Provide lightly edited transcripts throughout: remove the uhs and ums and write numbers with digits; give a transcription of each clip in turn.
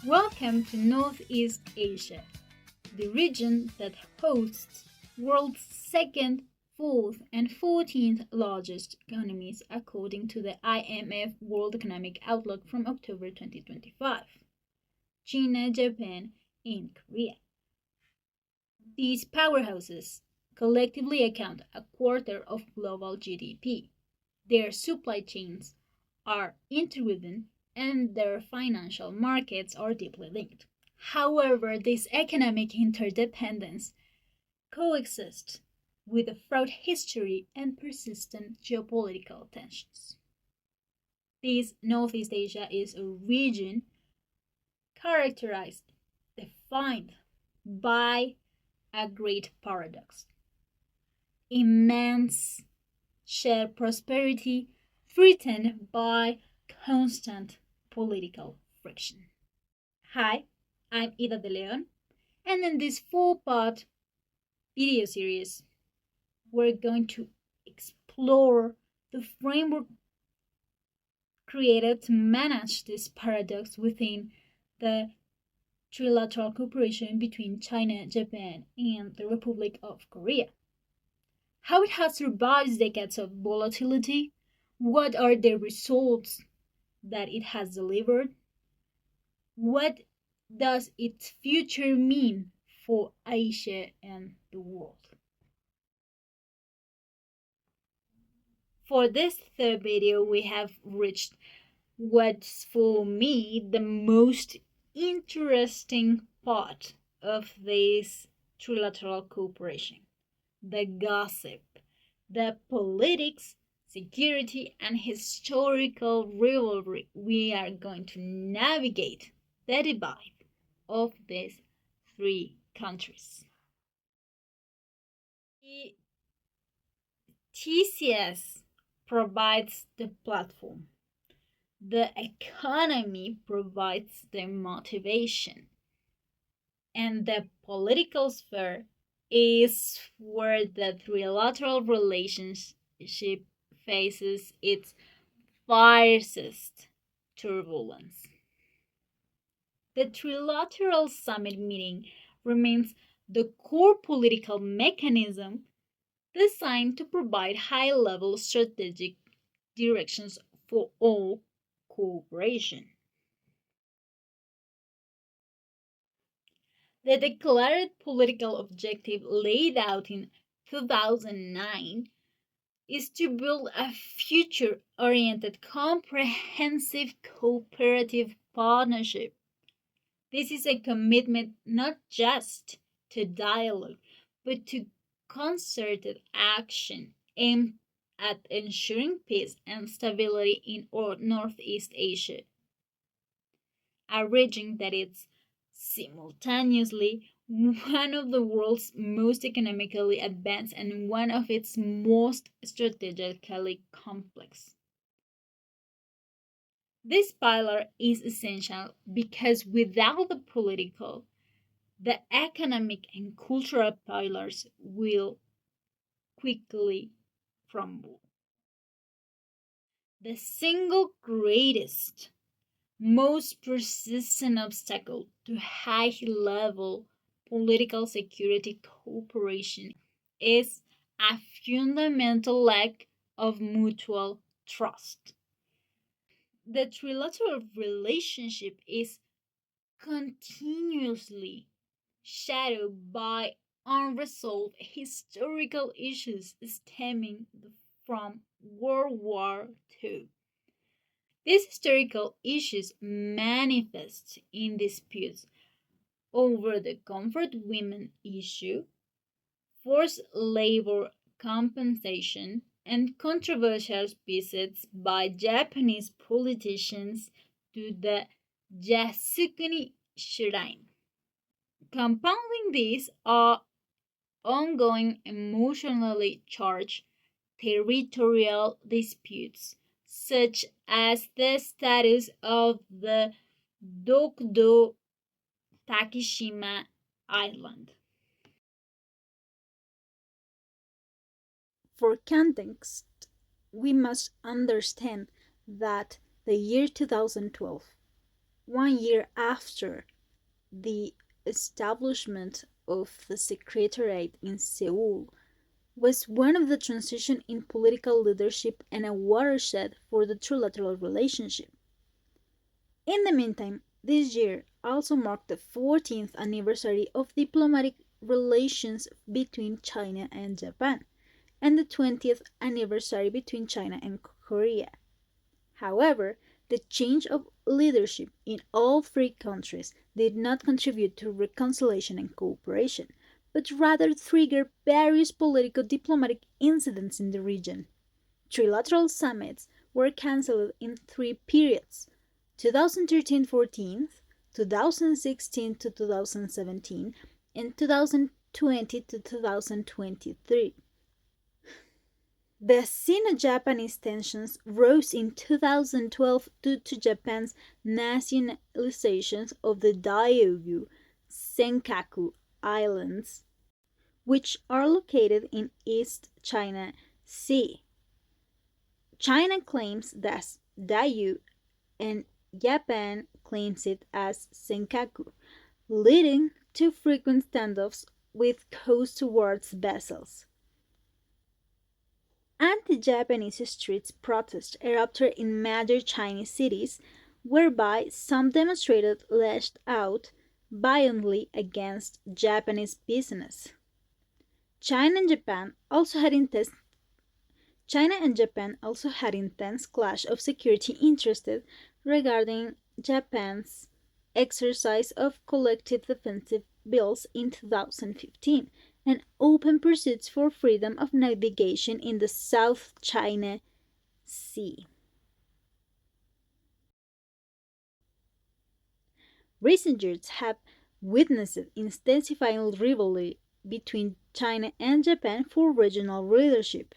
Welcome to Northeast Asia, the region that hosts world's second, fourth, and 14th largest economies according to the IMF World Economic Outlook from October 2025. China, Japan, and Korea. These powerhouses collectively account a quarter of global GDP. Their supply chains are interwoven and their financial markets are deeply linked. However, this economic interdependence coexists with a fraught history and persistent geopolitical tensions. This Northeast Asia is a region characterized, defined by a great paradox: immense shared prosperity threatened by constant political friction. Hi, I'm Ida de Leon, and in this four-part video series, we're going to explore the framework created to manage this paradox within the Trilateral Cooperation between China, Japan, and the Republic of Korea. How it has survived decades of volatility, what are the results that it has delivered, what does its future mean for Asia and the world. For this third video, we have reached what's for me the most interesting part of this trilateral cooperation: the gossip, the politics, security, and historical rivalry. We are going to navigate the divide of these three countries. The TCS provides the platform. The economy provides the motivation. And the political sphere is where the trilateral relationship faces its fiercest turbulence. The Trilateral Summit meeting remains the core political mechanism designed to provide high-level strategic directions for all cooperation. The declared political objective laid out in 2009 is to build a future-oriented, comprehensive cooperative partnership. This is a commitment not just to dialogue, but to concerted action aimed at ensuring peace and stability in Northeast Asia, a region that is simultaneously one of the world's most economically advanced and one of its most strategically complex. This pillar is essential because without the political, the economic and cultural pillars will quickly crumble. The single greatest, most persistent obstacle to high level political security cooperation is a fundamental lack of mutual trust. The trilateral relationship is continuously shadowed by unresolved historical issues stemming from World War II. These historical issues manifest in disputes over the comfort women issue, forced labor compensation, and controversial visits by Japanese politicians to the Yasukuni Shrine. Compounding these are ongoing emotionally charged territorial disputes, such as the status of the Dokdo Takeshima Island. For context, we must understand that the year 2012 1 year after the establishment of the Secretariat in Seoul, was one of the transition in political leadership and a watershed for the trilateral relationship. In the meantime, this year also marked the 14th anniversary of diplomatic relations between China and Japan, and the 20th anniversary between China and Korea. However, the change of leadership in all three countries did not contribute to reconciliation and cooperation, but rather triggered various political diplomatic incidents in the region. Trilateral summits were cancelled in three periods: 2013-14, 2016 to 2017, and 2020 to 2023. The Sino-Japanese tensions rose in 2012 due to Japan's nationalization of the Diaoyu Senkaku Islands, which are located in East China Sea. China claims that Diaoyu and Japan claims it as Senkaku, leading to frequent standoffs with coast towards vessels. Anti-Japanese street protests erupted in major Chinese cities, whereby some demonstrators lashed out violently against Japanese business. China and Japan also had intense clash of security interests regarding Japan's exercise of collective defensive bills in 2015 and open pursuits for freedom of navigation in the South China Sea. Recent years have witnessed intensifying rivalry between China and Japan for regional leadership.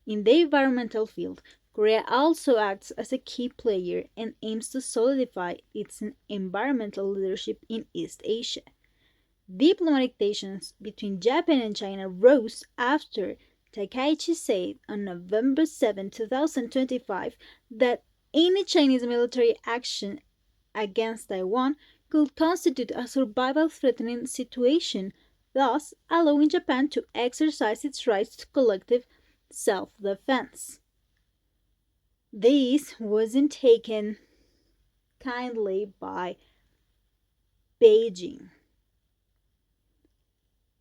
In the environmental field, Korea also acts as a key player and aims to solidify its environmental leadership in East Asia. Diplomatic tensions between Japan and China rose after Takaichi said on November 7, 2025, that any Chinese military action against Taiwan could constitute a survival-threatening situation, thus allowing Japan to exercise its rights to collective self-defense. This wasn't taken kindly by Beijing,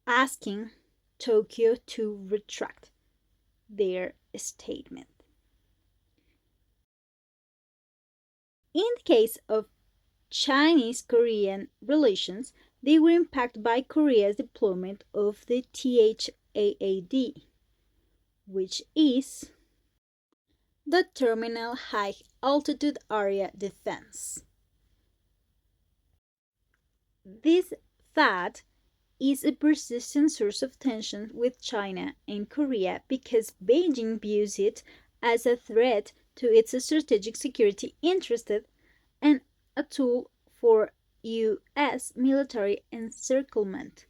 asking Tokyo to retract their statement. In the case of Chinese-Korean relations, they were impacted by Korea's deployment of the THAAD, which is the Terminal High Altitude Area Defense. This THAAD is a persistent source of tension with China and Korea because Beijing views it as a threat to its strategic security interests and a tool for U.S. military encirclement,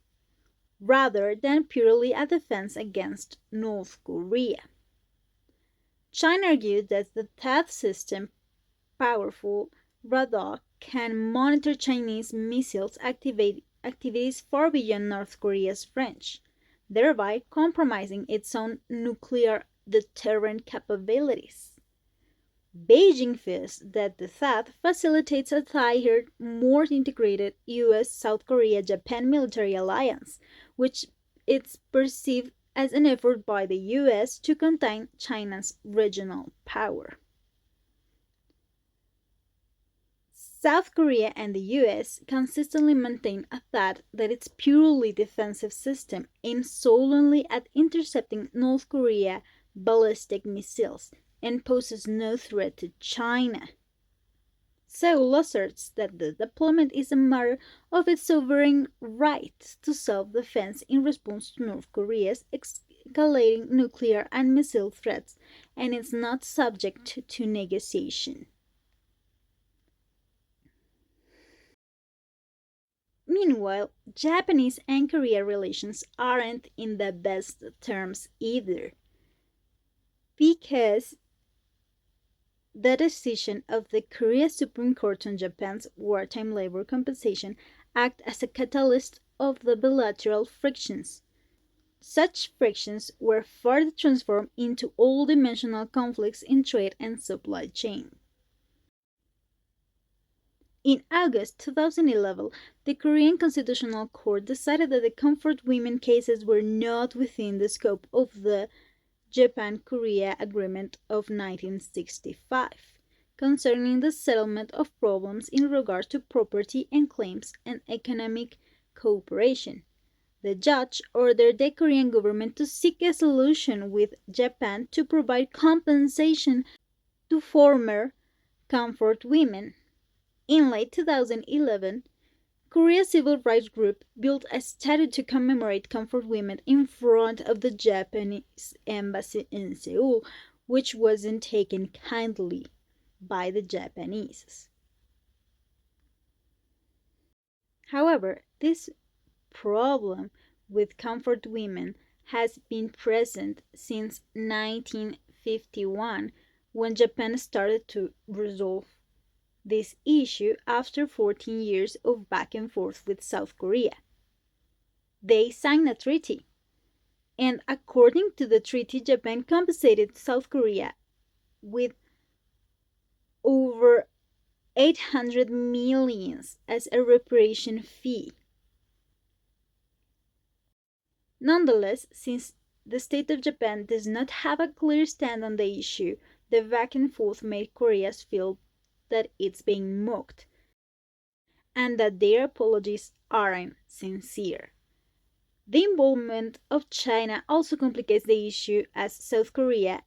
rather than purely a defense against North Korea. China argued that the THAAD system, powerful radar, can monitor Chinese missiles activities far beyond North Korea's range, thereby compromising its own nuclear deterrent capabilities. Beijing feels that the THAAD facilitates a tighter, more integrated US-South Korea-Japan military alliance, which is perceived as an effort by the US to contain China's regional power. South Korea and the US consistently maintain a THAAD that its purely defensive system aims solely at intercepting North Korea ballistic missiles and poses no threat to China. Seoul asserts that the deployment is a matter of its sovereign right to self-defense in response to North Korea's escalating nuclear and missile threats and is not subject to negotiation. Meanwhile, Japanese and Korean relations aren't in the best terms either, because the decision of the Korea Supreme Court on Japan's Wartime Labor Compensation act as a catalyst of the bilateral frictions. Such frictions were further transformed into all-dimensional conflicts in trade and supply chain. In August 2011, the Korean Constitutional Court decided that the comfort women cases were not within the scope of the Japan-Korea Agreement of 1965 concerning the settlement of problems in regard to property and claims and economic cooperation. The judge ordered the Korean government to seek a solution with Japan to provide compensation to former comfort women. In late 2011, Korea's civil rights group built a statue to commemorate comfort women in front of the Japanese embassy in Seoul, which wasn't taken kindly by the Japanese. However, this problem with comfort women has been present since 1951 when Japan started to resolve this issue after 14 years of back and forth with South Korea. They signed a treaty, and according to the treaty, Japan compensated South Korea with over 800 millions as a reparation fee. Nonetheless, since the state of Japan does not have a clear stand on the issue, the back and forth made Korea feel that it's being mocked and that their apologies aren't sincere. The involvement of China also complicates the issue as South Korea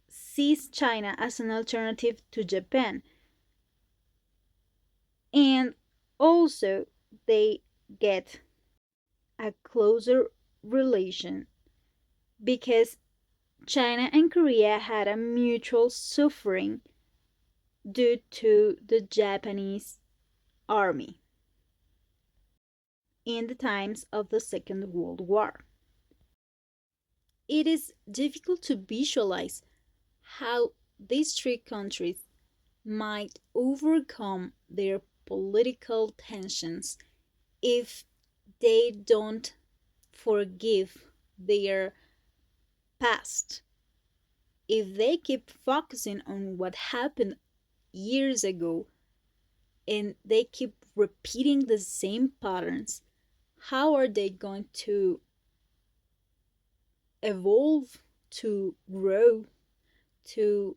sees China as an alternative to Japan, and also they get a closer relation because China and Korea had a mutual suffering due to the Japanese army in the times of the Second World War. It is difficult to visualize how these three countries might overcome their political tensions if they don't forgive their past. If they keep focusing on what happened years ago and they keep repeating the same patterns, how are they going to evolve, to grow, to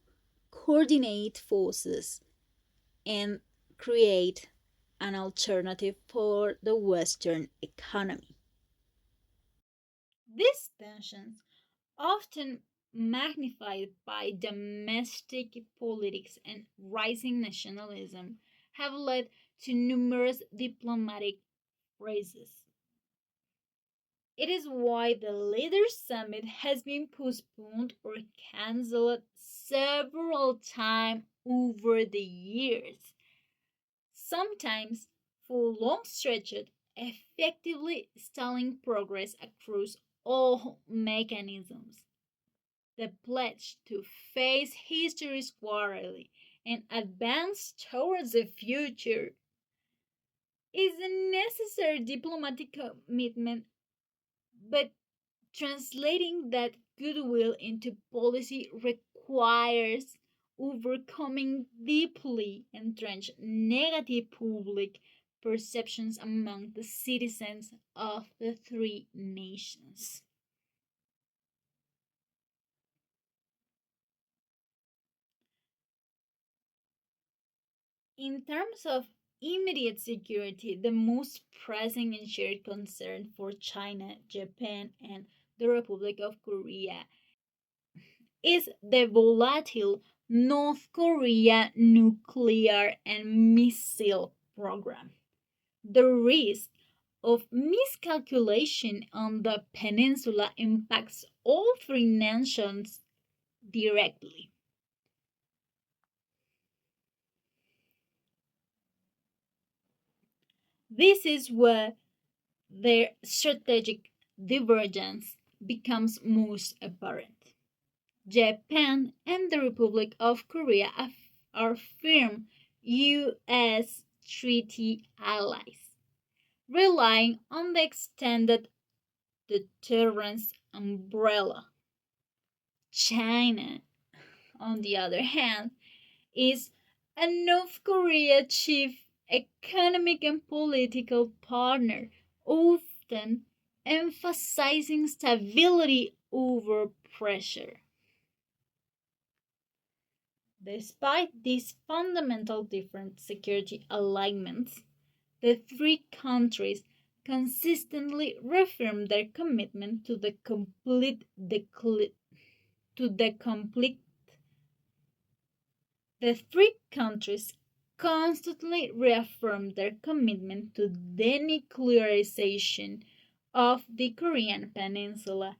coordinate forces, and create an alternative for the Western economy? These tensions, often magnified by domestic politics and rising nationalism, have led to numerous diplomatic crises. It is why the Leaders Summit has been postponed or cancelled several times over the years, sometimes for long stretches, effectively stalling progress across all mechanisms. The pledge to face history squarely and advance towards the future is a necessary diplomatic commitment, but translating that goodwill into policy requires overcoming deeply entrenched negative public perceptions among the citizens of the three nations. In terms of immediate security, the most pressing and shared concern for China, Japan, and the Republic of Korea is the volatile North Korea nuclear and missile program. The risk of miscalculation on the peninsula impacts all three nations directly. This is where their strategic divergence becomes most apparent. Japan and the Republic of Korea are firm U.S. treaty allies, relying on the extended deterrence umbrella. China, on the other hand, is a North Korea chief economic and political partner, often emphasizing stability over pressure. Despite these fundamental different security alignments, the three countries consistently reaffirm their commitment to the complete. The three countries constantly reaffirm their commitment to denuclearization of the Korean Peninsula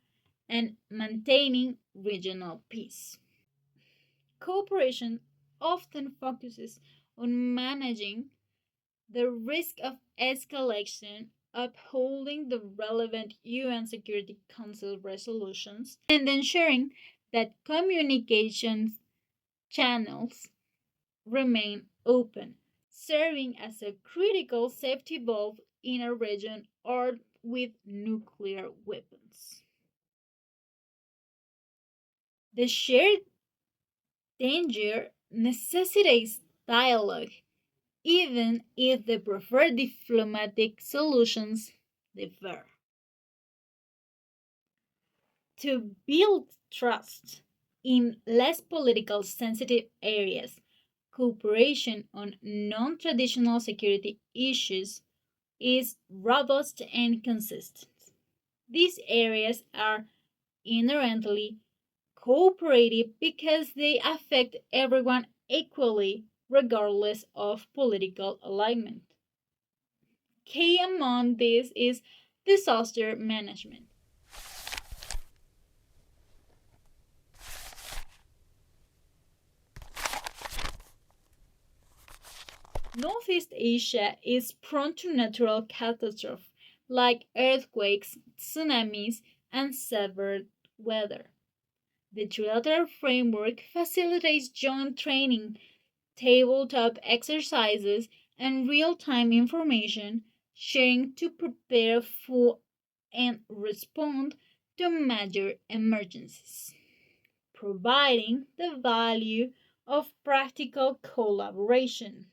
and maintaining regional peace. Cooperation often focuses on managing the risk of escalation, upholding the relevant UN Security Council resolutions, and ensuring that communications channels remain open, serving as a critical safety valve in a region armed with nuclear weapons. The shared danger necessitates dialogue, even if the preferred diplomatic solutions differ. To build trust in less political sensitive areas, cooperation on non traditional security issues is robust and consistent. These areas are inherently cooperative because they affect everyone equally, regardless of political alignment. Key among these is disaster management. Northeast Asia is prone to natural catastrophes like earthquakes, tsunamis, and severe weather. The Trilateral framework facilitates joint training, tabletop exercises, and real time information sharing to prepare for and respond to major emergencies, providing the value of practical collaboration.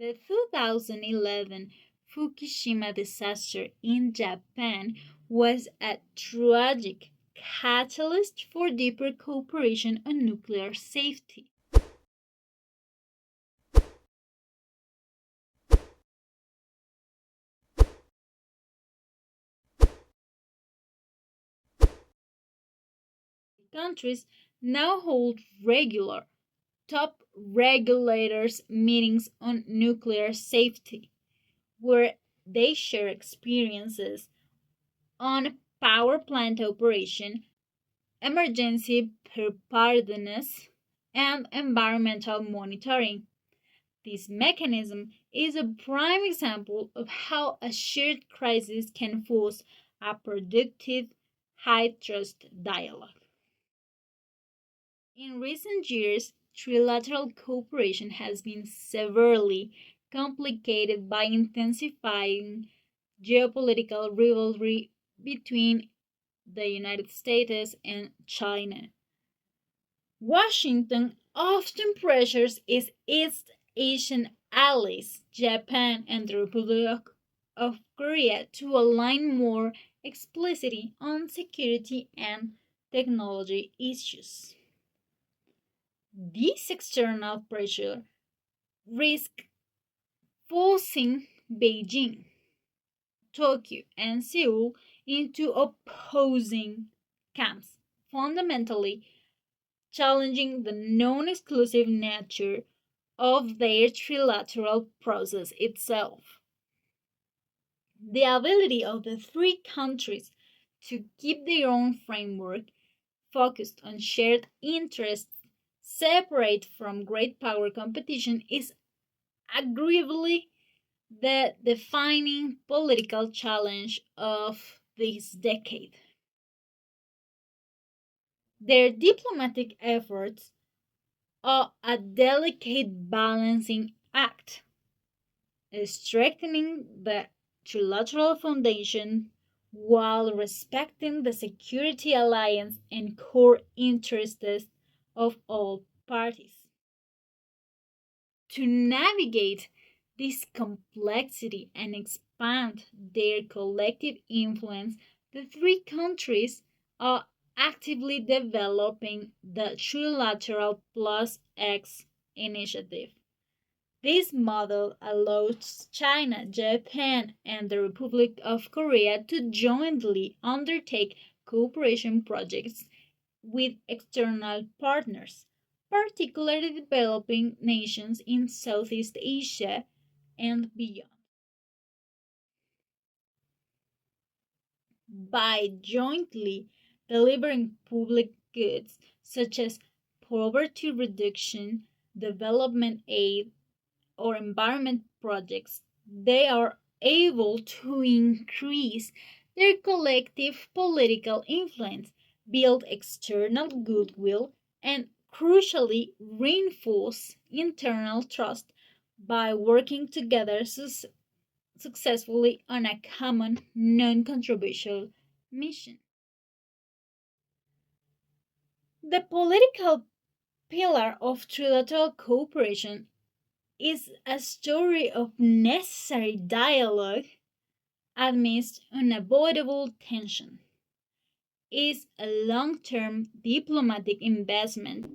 The 2011 Fukushima disaster in Japan was a tragic catalyst for deeper cooperation on nuclear safety. Countries now hold regular top regulators meetings on nuclear safety, where they share experiences on power plant operation, emergency preparedness, and environmental monitoring. This mechanism is a prime example of how a shared crisis can force a productive, high trust dialogue. In recent years, trilateral cooperation has been severely complicated by intensifying geopolitical rivalry between the United States and China. Washington often pressures its East Asian allies, Japan and the Republic of Korea, to align more explicitly on security and technology issues. This external pressure risks forcing Beijing, Tokyo, and Seoul into opposing camps, fundamentally challenging the non exclusive nature of their trilateral process itself. The ability of the three countries to keep their own framework focused on shared interests separate from great power competition is arguably the defining political challenge of this decade. Their diplomatic efforts are a delicate balancing act, strengthening the trilateral foundation while respecting the security alliance and core interests of all parties. To navigate this complexity and expand their collective influence, the three countries are actively developing the Trilateral Plus X initiative. This model allows China, Japan, and the Republic of Korea to jointly undertake cooperation projects with external partners, particularly developing nations in Southeast Asia and beyond. By jointly delivering public goods such as poverty reduction, development aid, or environment projects, they are able to increase their collective political influence, build external goodwill, and crucially reinforce internal trust by working together successfully on a common non controversial mission. The political pillar of trilateral cooperation is a story of necessary dialogue amidst unavoidable tension. Is a long-term diplomatic investment,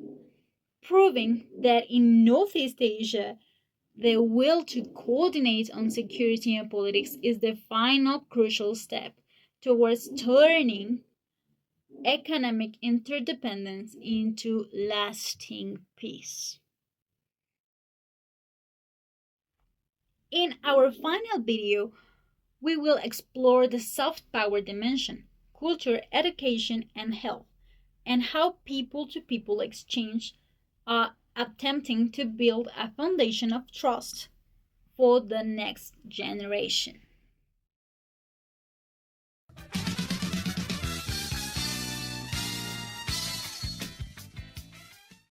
proving that in Northeast Asia, the will to coordinate on security and politics is the final crucial step towards turning economic interdependence into lasting peace. In our final video, we will explore the soft power dimension, culture, education, and health, and how people to people exchange are attempting to build a foundation of trust for the next generation.